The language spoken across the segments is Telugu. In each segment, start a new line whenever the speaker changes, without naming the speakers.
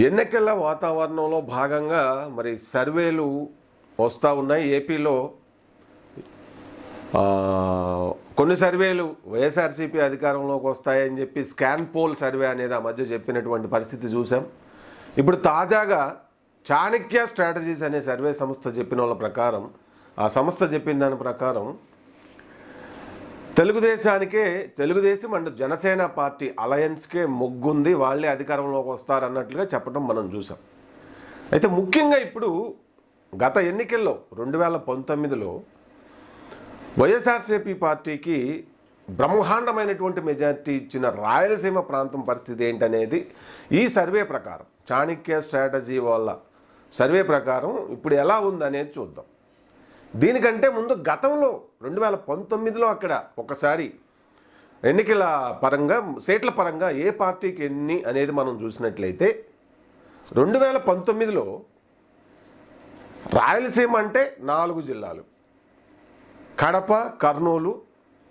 ఎన్నికల వాతావరణంలో భాగంగా మరి సర్వేలు వస్తూ ఉన్నాయి. ఏపీలో కొన్ని సర్వేలు వైఎస్ఆర్సీపీ అధికారంలోకి వస్తాయని చెప్పి స్కాన్ పోల్ సర్వే అనేది ఆ మధ్య చెప్పినటువంటి పరిస్థితి చూసాం. ఇప్పుడు తాజాగా చాణక్య స్ట్రాటజీస్ అనే సర్వే సంస్థ చెప్పిన వాళ్ళ ప్రకారం, ఆ సంస్థ చెప్పిన దాని ప్రకారం తెలుగుదేశం అండ్ జనసేన పార్టీ అలయన్స్కే మొగ్గుంది, వాళ్ళే అధికారంలోకి వస్తారన్నట్లుగా చెప్పడం మనం చూసాం. అయితే ముఖ్యంగా ఇప్పుడు గత ఎన్నికల్లో 2019లో వైఎస్ఆర్సీపీ పార్టీకి బ్రహ్మాండమైనటువంటి మెజార్టీ ఇచ్చిన రాయలసీమ ప్రాంతం పరిస్థితి ఏంటనేది ఈ సర్వే ప్రకారం, చాణక్య స్ట్రాటజీ వాళ్ళ సర్వే ప్రకారం ఇప్పుడు ఎలా ఉందనేది చూద్దాం. దీనికంటే ముందు గతంలో 2019లో అక్కడ ఒకసారి ఎన్నికల పరంగా, సీట్ల పరంగా ఏ పార్టీకి ఎన్ని అనేది మనం చూసినట్లయితే 2019లో రాయలసీమ అంటే 4 జిల్లాలు, కడప, కర్నూలు,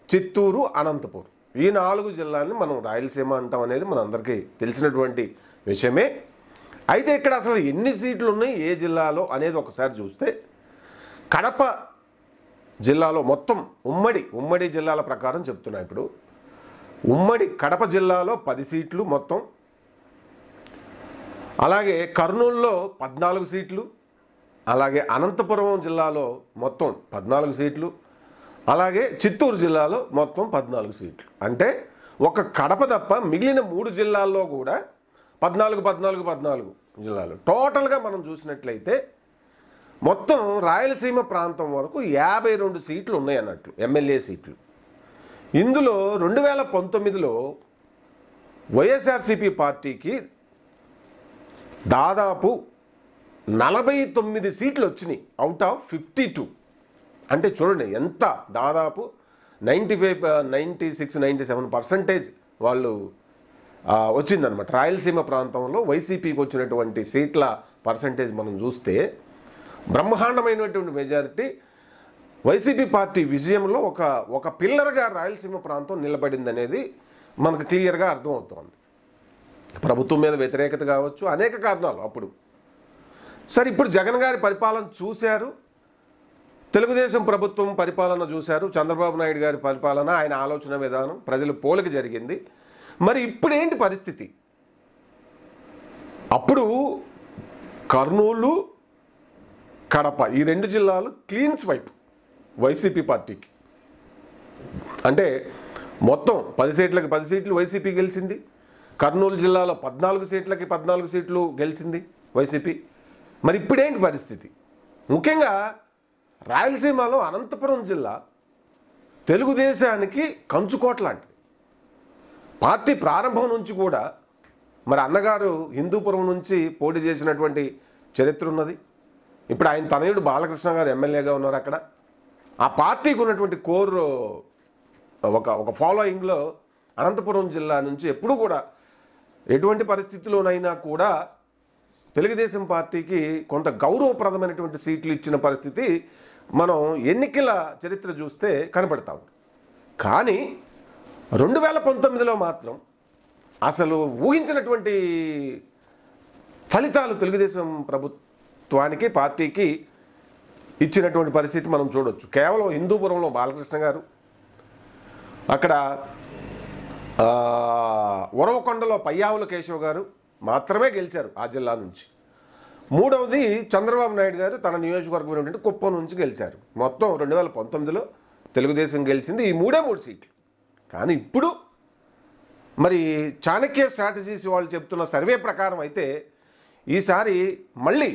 చిత్తూరు, అనంతపురం, ఈ 4 జిల్లాలని మనం రాయలసీమ అంటాం అనేది మనందరికీ తెలిసినటువంటి విషయమే. అయితే ఇక్కడ అసలు ఎన్ని సీట్లు ఉన్నాయి ఏ జిల్లాలో అనేది ఒకసారి చూస్తే, కడప జిల్లాలో మొత్తం ఉమ్మడి జిల్లాల ప్రకారం చెప్తున్నా. ఇప్పుడు ఉమ్మడి కడప జిల్లాలో 10 సీట్లు మొత్తం, అలాగే కర్నూలులో 14 సీట్లు, అలాగే అనంతపురం జిల్లాలో మొత్తం 14 సీట్లు, అలాగే చిత్తూరు జిల్లాలో మొత్తం 14 సీట్లు. అంటే ఒక కడప తప్ప మిగిలిన 3 జిల్లాల్లో కూడా 14 జిల్లాలు. టోటల్గా మనం చూసినట్లయితే మొత్తం రాయలసీమ ప్రాంతం వరకు 52 సీట్లు ఉన్నాయి అన్నట్లు, ఎమ్మెల్యే సీట్లు. ఇందులో 2019లో వైఎస్ఆర్సీపీ పార్టీకి దాదాపు 49 సీట్లు వచ్చినాయి అవుట్ ఆఫ్ 52. అంటే చూడండి ఎంత, దాదాపు 96-97% వాళ్ళు వచ్చిందనమాట. రాయలసీమ ప్రాంతంలో వైసీపీకి వచ్చినటువంటి సీట్ల పర్సంటేజ్ మనం చూస్తే బ్రహ్మాండమైనటువంటి మెజారిటీ వైసీపీ పార్టీ విజయంలో ఒక పిల్లర్గా రాయలసీమ ప్రాంతం నిలబడింది అనేది మనకు క్లియర్గా అర్థమవుతోంది. ప్రభుత్వం మీద వ్యతిరేకత కావచ్చు, అనేక కారణాలు. అప్పుడు సరే, ఇప్పుడు జగన్ గారి పరిపాలన చూశారు, తెలుగుదేశం ప్రభుత్వం పరిపాలన చూశారు, చంద్రబాబు నాయుడు గారి పరిపాలన, ఆయన ఆలోచన విధానం, ప్రజలు పోలిక జరిగింది. మరి ఇప్పుడు ఏంటి పరిస్థితి? అప్పుడు కర్నూలు, కడప ఈ 2 జిల్లాలు క్లీన్ స్వైప్ వైసీపీ పార్టీకి. అంటే మొత్తం 10 సీట్లకి 10 సీట్లు వైసీపీ గెలిచింది. కర్నూలు జిల్లాలో 14 సీట్లకి 14 సీట్లు గెలిచింది వైసీపీ. మరి ఇప్పుడేంటి పరిస్థితి? ముఖ్యంగా రాయలసీమలో అనంతపురం జిల్లా తెలుగుదేశానికి కంచుకోట లాంటిది. పార్టీ ప్రారంభం నుంచి కూడా మరి అన్నగారు హిందూపురం నుంచి పోటీ చేసినటువంటి చరిత్ర ఉన్నది. ఇప్పుడు ఆయన తనయుడు బాలకృష్ణ గారు ఎమ్మెల్యేగా ఉన్నారు అక్కడ. ఆ పార్టీకి ఉన్నటువంటి కోర్ ఒక ఫాలోయింగ్లో అనంతపురం జిల్లా నుంచి ఎప్పుడు కూడా ఎటువంటి పరిస్థితుల్లోనైనా కూడా తెలుగుదేశం పార్టీకి కొంత గౌరవప్రదమైనటువంటి సీట్లు ఇచ్చిన పరిస్థితి మనం ఎన్నికల చరిత్ర చూస్తే కనపడతాం. కానీ 2019లో మాత్రం అసలు ఊహించినటువంటి ఫలితాలు తెలుగుదేశం ప్రభుత్వానికి, పార్టీకి ఇచ్చినటువంటి పరిస్థితి మనం చూడొచ్చు. కేవలం హిందూపురంలో బాలకృష్ణ గారు, అక్కడ ఉరవకొండలో పయ్యావుల కేశవ్ గారు మాత్రమే గెలిచారు ఆ జిల్లా నుంచి. మూడవది చంద్రబాబు నాయుడు గారు తన నియోజకవర్గం ఏంటంటే కుప్పం నుంచి గెలిచారు. మొత్తం 2019లో తెలుగుదేశం గెలిచింది ఈ 3 సీట్లు. కానీ ఇప్పుడు మరి చాణక్య స్ట్రాటజీస్ వాళ్ళు చెప్తున్న సర్వే ప్రకారం అయితే ఈసారి మళ్ళీ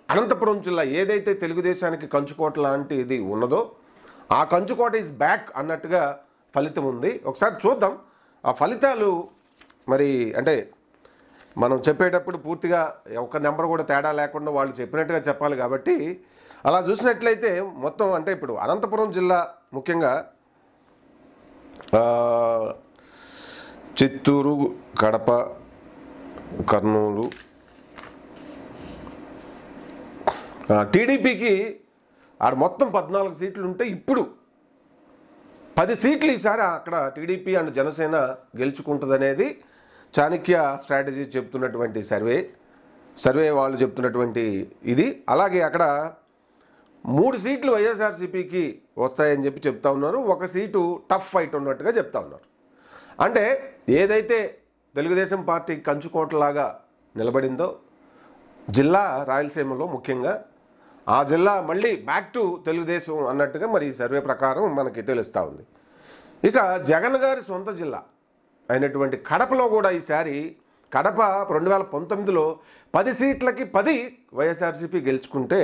అనంతపురం జిల్లా ఏదైతే తెలుగుదేశానికి కంచుకోట లాంటిది ఉన్నదో ఆ కంచుకోట ఈజ్ బ్యాక్ అన్నట్టుగా ఫలితం ఉంది. ఒకసారి చూద్దాం ఆ ఫలితాలు. మరి అంటే మనం చెప్పేటప్పుడు పూర్తిగా ఒక నెంబర్ కూడా తేడా లేకుండా వాళ్ళు చెప్పినట్టుగా చెప్పాలి కాబట్టి అలా చూసినట్లయితే మొత్తం అంటే ఇప్పుడు అనంతపురం జిల్లా ముఖ్యంగా చిత్తూరు, కడప, కర్నూలు, టీడీపీకి ఆడ మొత్తం 14 సీట్లు ఉంటే ఇప్పుడు 10 సీట్లు ఈసారి అక్కడ టీడీపీ అండ్ జనసేన గెలుచుకుంటుందనేది చాణక్య స్ట్రాటజీ చెప్తున్నటువంటి సర్వే. సర్వే వాళ్ళు చెప్తున్నటువంటి ఇది. అలాగే అక్కడ 3 సీట్లు వైఎస్ఆర్సీపీకి వస్తాయని చెప్పి చెప్తా ఉన్నారు. 1 సీటు టఫ్ ఫైట్ ఉన్నట్టుగా చెప్తా ఉన్నారు. అంటే ఏదైతే తెలుగుదేశం పార్టీ కంచుకోటలాగా నిలబడిందో జిల్లా రాయలసీమలో ముఖ్యంగా ఆ జిల్లా మళ్ళీ బ్యాక్ టు తెలుగుదేశం అన్నట్టుగా మరి సర్వే ప్రకారం మనకి తెలుస్తూ ఉంది. ఇక జగన్ గారి సొంత జిల్లా అయినటువంటి కడపలో కూడా ఈసారి కడప 2019లో 10 సీట్లకి 10 వైఎస్ఆర్సీపీ గెలుచుకుంటే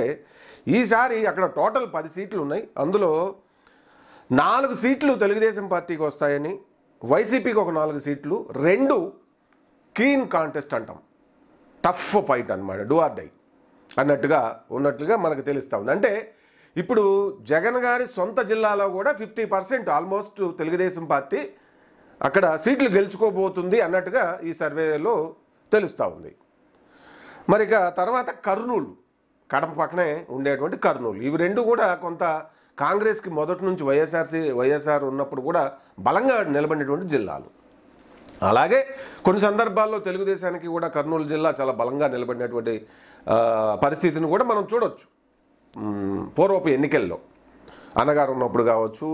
ఈసారి అక్కడ టోటల్ 10 సీట్లు ఉన్నాయి. అందులో 4 సీట్లు తెలుగుదేశం పార్టీకి వస్తాయని, వైసీపీకి ఒక 4 సీట్లు, 2 క్లీన్ కాంటెస్ట్ అంటాం, టఫ్ ఫైట్ అన్నమాట, డూ ఆర్ డై ఉన్నట్లుగా మనకు తెలుస్తూ ఉంది. అంటే ఇప్పుడు జగన్ గారి సొంత జిల్లాలో కూడా 50% ఆల్మోస్ట్ తెలుగుదేశం పార్టీ అక్కడ సీట్లు గెలుచుకోబోతుంది అన్నట్టుగా ఈ సర్వేలో తెలుస్తూ ఉంది. మరి ఇక తర్వాత కర్నూలు, కడప పక్కనే ఉండేటువంటి కర్నూలు, ఇవి 2 కూడా కొంత కాంగ్రెస్కి మొదటి నుంచి వైఎస్ఆర్ ఉన్నప్పుడు కూడా బలంగా నిలబడినటువంటి జిల్లాలు. అలాగే కొన్ని సందర్భాల్లో తెలుగుదేశానికి కూడా కర్నూలు జిల్లా చాలా బలంగా నిలబడినటువంటి పరిస్థితిని కూడా మనం చూడవచ్చు. పూర్వపు ఎన్నికల్లో అన్నగారు ఉన్నప్పుడు కావచ్చు,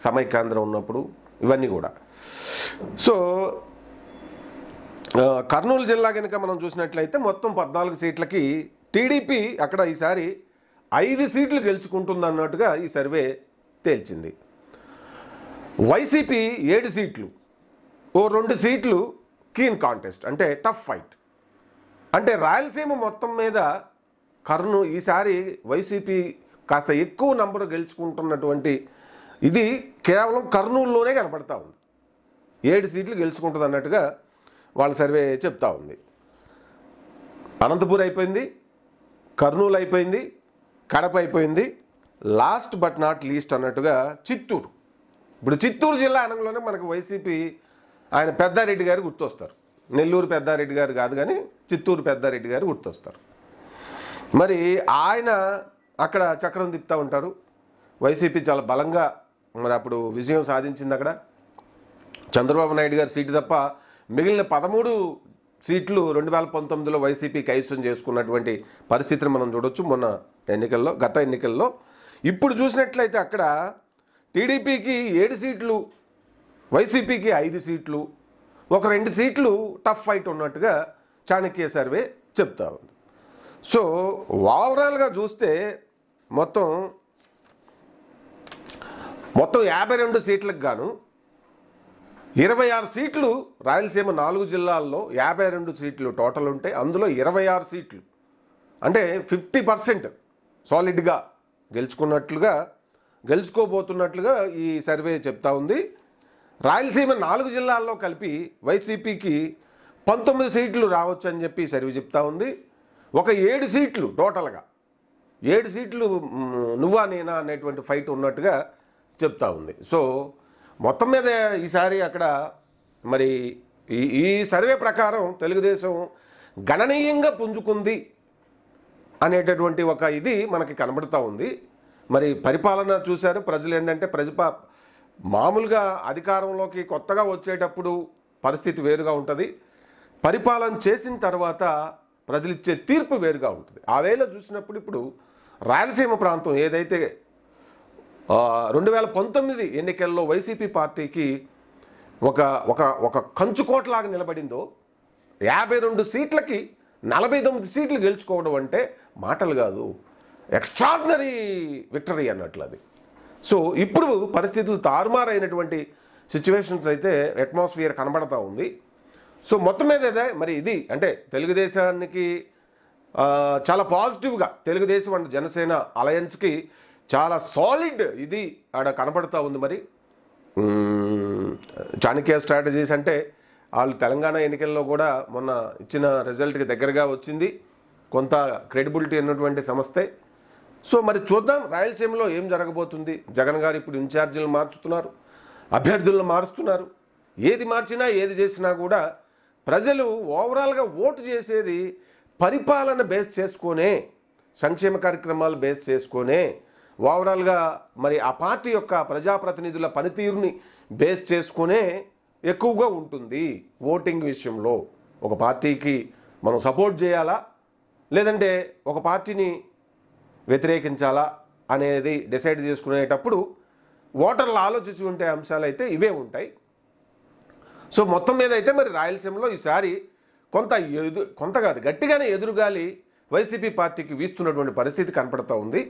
సమైక్యాంధ్ర ఉన్నప్పుడు, ఇవన్నీ కూడా. సో కర్నూలు జిల్లా కనుక మనం చూసినట్లయితే మొత్తం 14 సీట్లకి టీడీపీ అక్కడ ఈసారి 5 సీట్లు గెలుచుకుంటుంది అన్నట్టుగా ఈ సర్వే తేల్చింది. వైసీపీ 7 సీట్లు, ఓ 2 సీట్లు క్లీన్ కాంటెస్ట్, అంటే టఫ్ ఫైట్. అంటే రాయలసీమ మొత్తం మీద ఈసారి వైసీపీ కాస్త ఎక్కువ నంబరు గెలుచుకుంటున్నటువంటి ఇది కేవలం కర్నూలులోనే కనపడతా ఉంది. 7 సీట్లు గెలుచుకుంటుంది అన్నట్టుగా వాళ్ళ సర్వే చెప్తా ఉంది. అనంతపూర్ అయిపోయింది, కర్నూలు అయిపోయింది, కడప అయిపోయింది, లాస్ట్ బట్ నాట్ లీస్ట్ అన్నట్టుగా చిత్తూరు. ఇప్పుడు చిత్తూరు జిల్లా అనగానే మనకు వైసీపీ ఆయన పెద్దారెడ్డి గారు గుర్తొస్తారు. నెల్లూరు పెద్దారెడ్డి గారు కాదు కానీ చిత్తూరు పెద్దారెడ్డి గారు గుర్తొస్తారు. మరి ఆయన అక్కడ చక్రం తిప్పుతూ ఉంటారు. వైసీపీ చాలా బలంగా మరి అప్పుడు విజయం సాధించింది. అక్కడ చంద్రబాబు నాయుడు గారి సీటు తప్ప మిగిలిన 13 సీట్లు 2019లో వైసీపీ కైవసం చేసుకున్నటువంటి పరిస్థితిని మనం చూడొచ్చు గత ఎన్నికల్లో. ఇప్పుడు చూసినట్లయితే అక్కడ టీడీపీకి 7 సీట్లు, వైసీపీకి 5 సీట్లు, ఒక 2 సీట్లు టఫ్ ఫైట్ ఉన్నట్టుగా చాణక్య సర్వే చెప్తా ఉంది. సో ఓవరాల్గా చూస్తే మొత్తం 52 సీట్లకు గాను 26 సీట్లు రాయలసీమ 4 జిల్లాల్లో 52 సీట్లు టోటల్ ఉంటే అందులో 26 సీట్లు అంటే 50% సాలిడ్గా గెలుచుకోబోతున్నట్లుగా ఈ సర్వే చెప్తా ఉంది. రాయలసీమ 4 జిల్లాల్లో కలిపి వైసీపీకి 19 సీట్లు రావచ్చు అని చెప్పి సర్వే చెప్తా ఉంది. ఒక 7 సీట్లు టోటల్గా 7 సీట్లు నువ్వా నేనా అనేటువంటి ఫైట్ ఉన్నట్టుగా చెప్తా ఉంది. సో మొత్తం మీద ఈసారి అక్కడ మరి ఈ సర్వే ప్రకారం తెలుగుదేశం గణనీయంగా పుంజుకుంది అనేటటువంటి ఒక ఇది మనకి కనబడుతూ ఉంది. మరి పరిపాలన చూశారు ప్రజలు. ఏంటంటే మామూలుగా అధికారంలోకి కొత్తగా వచ్చేటప్పుడు పరిస్థితి వేరుగా ఉంటుంది, పరిపాలన చేసిన తర్వాత ప్రజలు ఇచ్చే తీర్పు వేరుగా ఉంటుంది. ఆ వేళ చూసినప్పుడు ఇప్పుడు రాయలసీమ ప్రాంతం ఏదైతే 2019 ఎన్నికల్లో వైసీపీ పార్టీకి ఒక కంచుకోటలాగా నిలబడిందో 52 సీట్లకి 49 సీట్లు గెలుచుకోవడం అంటే మాటలు కాదు, ఎక్స్ట్రాడినరీ విక్టరీ అన్నట్లు అది. సో ఇప్పుడు పరిస్థితులు తారుమారైనటువంటి సిచ్యువేషన్స్ అయితే అట్మాస్ఫియర్ కనబడతా ఉంది. సో మొత్తం మీద మరి ఇది అంటే తెలుగుదేశానికి చాలా పాజిటివ్గా తెలుగుదేశం అండ్ జనసేన అలయన్స్కి చాలా సాలిడ్ ఇది ఆడ కనపడుతూ ఉంది. మరి చాణక్య స్ట్రాటజీస్ అంటే వాళ్ళు తెలంగాణ ఎన్నికల్లో కూడా మొన్న ఇచ్చిన రిజల్ట్కి దగ్గరగా వచ్చింది, కొంత క్రెడిబిలిటీ ఉన్నటువంటి సంస్థే. సో మరి చూద్దాం రాయలసీమలో ఏం జరగబోతుంది. జగన్ గారు ఇప్పుడు ఇన్ఛార్జీలను మార్చుతున్నారు, అభ్యర్థులను మారుస్తున్నారు. ఏది మార్చినా ఏది చేసినా కూడా ప్రజలు ఓవరాల్గా ఓటు చేసేది పరిపాలన బేస్ చేసుకొనే, సంక్షేమ కార్యక్రమాలు బేస్ చేసుకొనే, ఓవరాల్గా మరి ఆ పార్టీ యొక్క ప్రజాప్రతినిధుల పనితీరుని బేస్ చేసుకునే ఎక్కువగా ఉంటుంది. ఓటింగ్ విషయంలో ఒక పార్టీకి మనం సపోర్ట్ చేయాలా లేదంటే ఒక పార్టీని వ్యతిరేకించాలా అనేది డిసైడ్ చేసుకునేటప్పుడు ఓటర్లు ఆలోచించి ఉంటే అంశాలు అయితే ఇవే ఉంటాయి. సో మొత్తం మీద అయితే మరి రాయలసీమలో ఈసారి కొంత కాదు గట్టిగానే ఎదురుగాలి వైసీపీ పార్టీకి వీస్తున్నటువంటి పరిస్థితి కనపడుతూ ఉంది.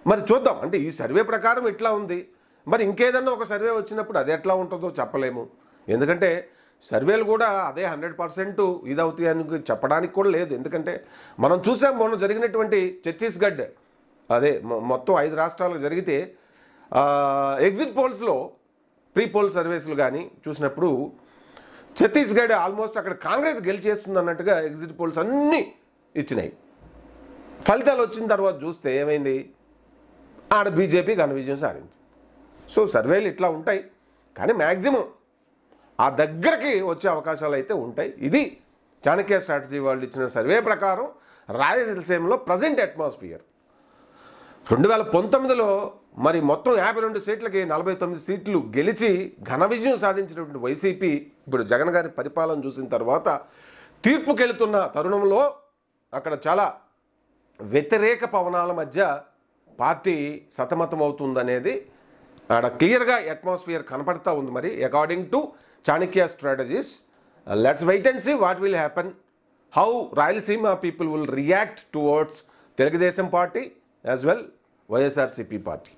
మరి చూద్దాం, అంటే ఈ సర్వే ప్రకారం ఇట్లా ఉంది, మరి ఇంకేదన్నా ఒక సర్వే వచ్చినప్పుడు అది ఎట్లా ఉంటుందో చెప్పలేము. ఎందుకంటే సర్వేలు కూడా అదే 100% ఇదవుతాయి అని చెప్పడానికి కూడా లేదు. ఎందుకంటే మనం చూసాం మొన్న జరిగినటువంటి ఛత్తీస్గఢ్, అదే మొత్తం 5 రాష్ట్రాలకు జరిగితే ఎగ్జిట్ పోల్స్లో ప్రీ పోల్ సర్వేస్లు కానీ చూసినప్పుడు ఛత్తీస్గఢ్ ఆల్మోస్ట్ అక్కడ కాంగ్రెస్ గెలిచేస్తుంది అన్నట్టుగా ఎగ్జిట్ పోల్స్ అన్నీ ఇచ్చినాయి. ఫలితాలు వచ్చిన తర్వాత చూస్తే ఏమైంది, ఆడ బీజేపీ ఘన విజయం సాధించింది. సో సర్వేలు ఇట్లా ఉంటాయి, కానీ మ్యాక్సిమం ఆ దగ్గరకి వచ్చే అవకాశాలు అయితే ఉంటాయి. ఇది చాణక్య స్ట్రాటజీ వాళ్ళు ఇచ్చిన సర్వే ప్రకారం రాయలసీమలో ప్రజెంట్ అట్మాస్ఫియర్. 2019లో మరి మొత్తం 52 సీట్లకి 49 సీట్లు గెలిచి ఘన విజయం సాధించినటువంటి వైసీపీ ఇప్పుడు జగన్ గారి పరిపాలన చూసిన తర్వాత తీర్పుకెళ్తున్న తరుణంలో అక్కడ చాలా వ్యతిరేక పవనాల మధ్య పార్టీ సతమతం అవుతుందనేది అక్కడ క్లియర్గా అట్మాస్ఫియర్ కనపడతా ఉంది. మరి according to Chanakya strategies, let's wait and see what will happen, how Rayalaseema people will react towards Telugu Desam party as well YSRCP party.